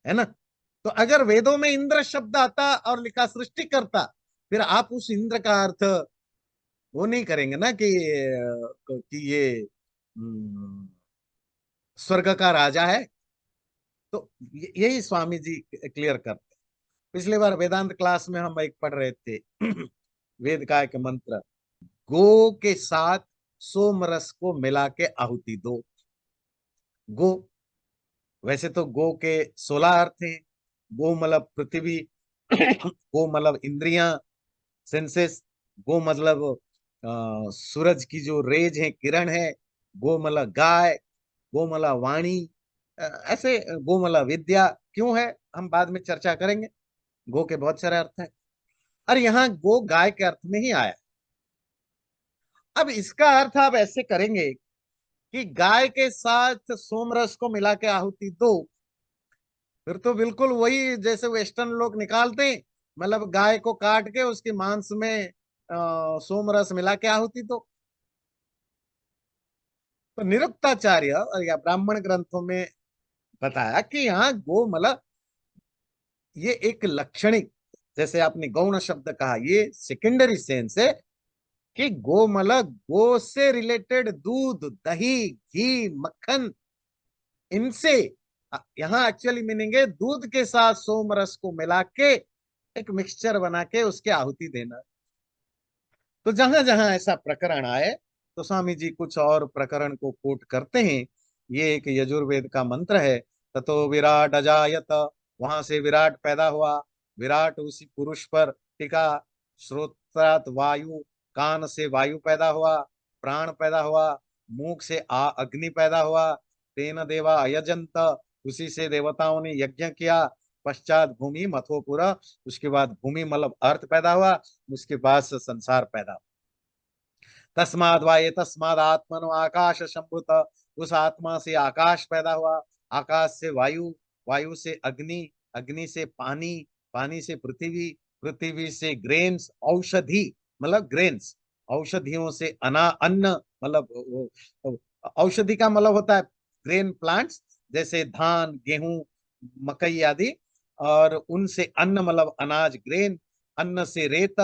Speaker 1: है ना? तो अगर वेदों में इंद्र शब्द आता और लिखा सृष्टिकर्ता, फिर आप उस इंद्र का अर्थ वो नहीं करेंगे ना कि ये स्वर्ग का राजा है। तो यही स्वामी जी क्लियर करते हैं। पिछली बार वेदांत क्लास में हम एक पढ़ रहे थे वेद का एक मंत्र, गो के साथ सोम रस को मिला के आहुति दो। गो, वैसे तो गो के 16 अर्थ हैं। गो मतलब पृथ्वी, गो मतलब इंद्रियां, सेंसेस, गो मतलब सूरज की जो रेज है, किरण है, गो मतलब गाय, गो मतलब वाणी, ऐसे गो मतलब विद्या क्यों है, हम बाद में चर्चा करेंगे। गो के बहुत सारे अर्थ हैं, और यहाँ गो गाय के अर्थ में ही आया। अब इसका अर्थ आप ऐसे करेंगे कि गाय के साथ सोमरस को मिला के आहुति दो, फिर तो बिल्कुल वही जैसे वेस्टर्न लोग निकालते हैं, मतलब गाय को काट के उसके मांस में सोमरस मिला के आहुति दो। तो निरुक्ताचार्य या ब्राह्मण ग्रंथों में बताया कि यहाँ गो मतलब ये एक लक्षणिक, जैसे आपने गौण शब्द कहा, ये सेकेंडरी सेंस है कि गो मतलब गो से रिलेटेड दूध, दही, घी, मक्खन, इनसे यहाँ एक्चुअली मीनिंग है दूध के साथ सोम रस को मिला के एक मिक्सचर बना के उसके आहुति देना। तो जहां जहां ऐसा प्रकरण आए तो स्वामी जी कुछ और प्रकरण को कोट करते हैं। ये एक यजुर्वेद का मंत्र है, ततो विराट अजायत, वहां से विराट पैदा हुआ। विराट उसी पुरुष पर टिका। श्रोत्रात वायु, कान से वायु पैदा हुआ, प्राण पैदा हुआ। मुख से अग्नि पैदा हुआ। तेन देवा अयजंत, उसी से देवताओं ने यज्ञ किया। पश्चात भूमि मथोपुरा, उसके बाद भूमि मतलब अर्थ पैदा हुआ। उसके बाद से संसार पैदा हुआ। तस्माद वाये तस्माद आत्मनो आकाश संभूत, उस आत्मा से आकाश पैदा हुआ। आकाश से वायु, वायु से अग्नि, अग्नि से पानी, पानी से पृथ्वी, पृथ्वी से ग्रेन्स औषधि मतलब ग्रेन्स, औषधियों से अन्न मतलब औषधि का मतलब होता है ग्रेन प्लांट्स, जैसे धान, गेहूं, मकई आदि। और उनसे अन्न मतलब अनाज, ग्रेन। अन्न से रेत,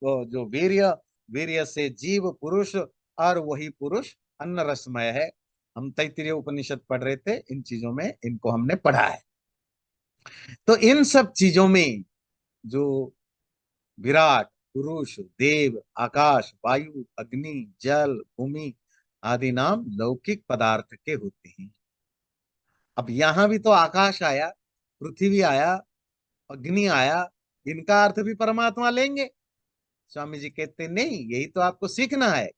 Speaker 1: जो वीर्य, वीर्य से जीव पुरुष, और वही पुरुष अन्न रसमय है। हम तैत्तिरीय उपनिषद पढ़ रहे थे, इन चीजों में इनको हमने पढ़ा है। तो इन सब चीजों में जो विराट पुरुष, देव, आकाश, वायु, अग्नि, जल, भूमि आदि नाम लौकिक पदार्थ के होते हैं। अब यहां भी तो आकाश आया, पृथ्वी आया, अग्नि आया, इनका अर्थ भी परमात्मा लेंगे? स्वामी जी कहते नहीं, यही तो आपको सीखना है।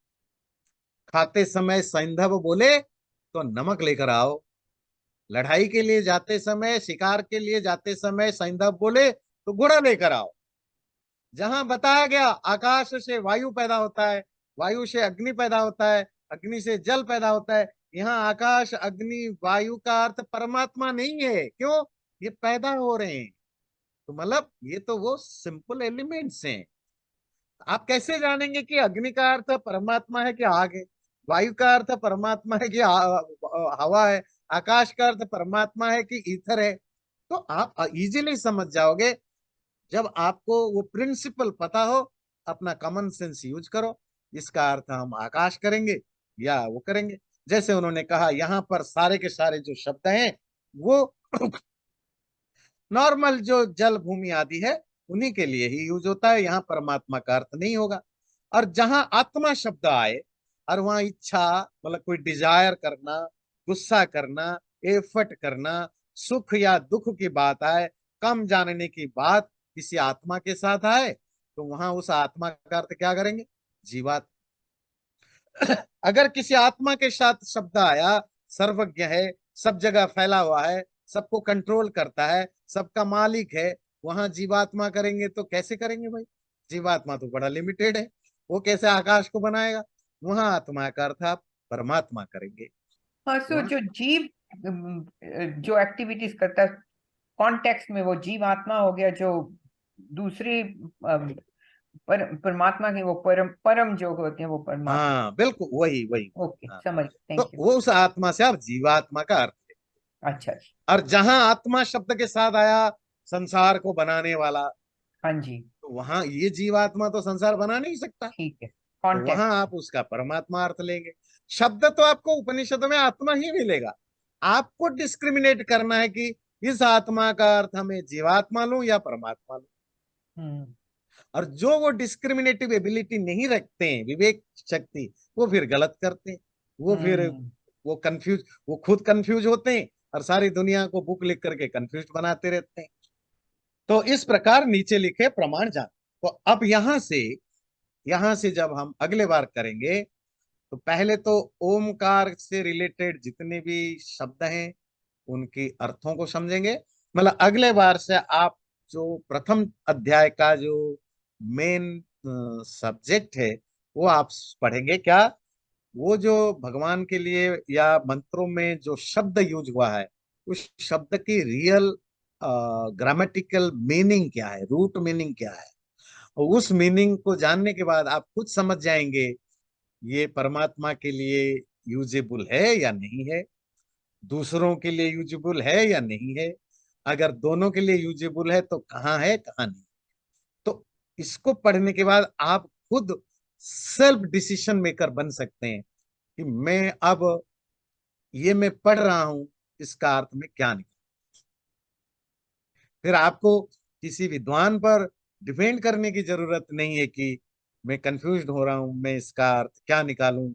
Speaker 1: खाते समय सैंधव बोले तो नमक लेकर आओ, लड़ाई के लिए जाते समय, शिकार के लिए जाते समय सैंधव बोले तो घोड़ा लेकर आओ। जहां बताया गया आकाश से वायु पैदा होता है, वायु से अग्नि पैदा होता है, अग्नि से जल पैदा होता है, यहाँ आकाश, अग्नि, वायु का अर्थ परमात्मा नहीं है। क्यों? ये पैदा हो रहे हैं। तो मतलब ये तो वो सिंपल एलिमेंट्स हैं। आप कैसे जानेंगे कि अग्नि का अर्थ परमात्मा है कि आग है, वायु का अर्थ परमात्मा है कि हवा है, आकाश का अर्थ परमात्मा है कि ईथर है? तो आप इजीली समझ जाओगे जब आपको वो प्रिंसिपल पता हो। अपना कॉमन सेंस यूज करो, इसका अर्थ हम आकाश करेंगे या वो करेंगे। जैसे उन्होंने कहा यहाँ पर सारे के सारे जो शब्द हैं वो नॉर्मल जो जल, भूमि आदि है उन्हीं के लिए ही यूज होता है, यहाँ परमात्मा का अर्थ नहीं होगा। और जहां आत्मा शब्द आए और वहां इच्छा मतलब कोई डिजायर करना, गुस्सा करना, एफर्ट करना, सुख या दुख की बात आए, कम जानने की बात किसी आत्मा के साथ आए, तो वहां उस आत्मा का अर्थ क्या करेंगे? जीवात्मा। अगर किसी आत्मा के साथ शब्द आया, सर्वज्ञ है, सब जगह फैला हुआ है, सबको कंट्रोल करता है, सबका मालिक है, वहां जीवात्मा करेंगे तो कैसे करेंगे भाई? जीवात्मा तो बड़ा लिमिटेड है, वो कैसे आकाश को बनाएगा? वहां आत्मा का अर्थ आप परमात्मा करेंगे।
Speaker 4: हाँ, सो जो जीव जो एक्टिविटीज करता है कॉन्टेक्स्ट में, वो जीव आत्मा हो गया। जो दूसरी परमात्मा की वो परम परम जो होते हैं वो परमात्मा।
Speaker 1: हाँ बिल्कुल, वही वही।
Speaker 4: ओके,
Speaker 1: हाँ।
Speaker 4: समझ,
Speaker 1: तो
Speaker 4: थैंक यू।
Speaker 1: वो उस आत्मा से आप जीवात्मा का अर्थ है।
Speaker 4: अच्छा,
Speaker 1: और जहां आत्मा शब्द के साथ आया संसार को बनाने वाला,
Speaker 4: हाँ जी,
Speaker 1: तो वहां ये जीवात्मा तो संसार बना नहीं सकता,
Speaker 4: ठीक है,
Speaker 1: तो वहां
Speaker 4: कॉन्टेक्स्ट।
Speaker 1: आप उसका परमात्मा अर्थ लेंगे। शब्द तो आपको उपनिषद में आत्मा ही मिलेगा। आपको डिस्क्रिमिनेट करना है कि इस आत्मा का अर्थ हमें जीवात्मा लूं या परमात्मा लूं।
Speaker 4: हम्म
Speaker 1: और जो वो डिस्क्रिमिनेटिव एबिलिटी नहीं रखते हैं, विवेक शक्ति, वो फिर गलत करते हैं। वो फिर
Speaker 4: हम्म
Speaker 1: वो कंफ्यूज, वो खुद कंफ्यूज होते हैं और सारी दुनिया को बुक लिख करके कंफ्यूज बनाते रहते हैं। तो इस प्रकार नीचे लिखे प्रमाण जान। तो अब यहां से जब हम अगले बार करेंगे तो पहले तो ओमकार से रिलेटेड जितने भी शब्द हैं उनकी अर्थों को समझेंगे। मतलब अगले बार से आप जो प्रथम अध्याय का जो मेन सब्जेक्ट है वो आप पढ़ेंगे क्या? वो जो भगवान के लिए या मंत्रों में जो शब्द यूज हुआ है, उस शब्द की रियल ग्रामेटिकल मीनिंग क्या है, रूट मीनिंग क्या है। और उस मीनिंग को जानने के बाद आप खुद समझ जाएंगे ये परमात्मा के लिए यूजेबल है या नहीं है, दूसरों के लिए यूजेबल है या नहीं है, अगर दोनों के लिए यूजेबल है तो कहाँ है कहाँ नहीं। तो इसको पढ़ने के बाद आप खुद सेल्फ डिसीजन मेकर बन सकते हैं कि मैं अब ये मैं पढ़ रहा हूं, इसका अर्थ में क्या निकला। फिर आपको किसी विद्वान पर डिपेंड करने की जरूरत नहीं है कि मैं कंफ्यूज हो रहा हूं, मैं इसका अर्थ क्या निकालूं।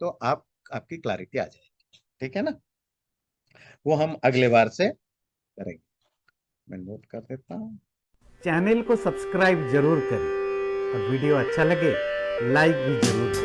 Speaker 1: तो आपकी क्लैरिटी आ जाएगी। ठीक है ना, वो हम अगले बार से करेंगे। मैं नोट कर देता हूं।
Speaker 5: चैनल को सब्सक्राइब जरूर करें और वीडियो अच्छा लगे लाइक भी जरूर करें।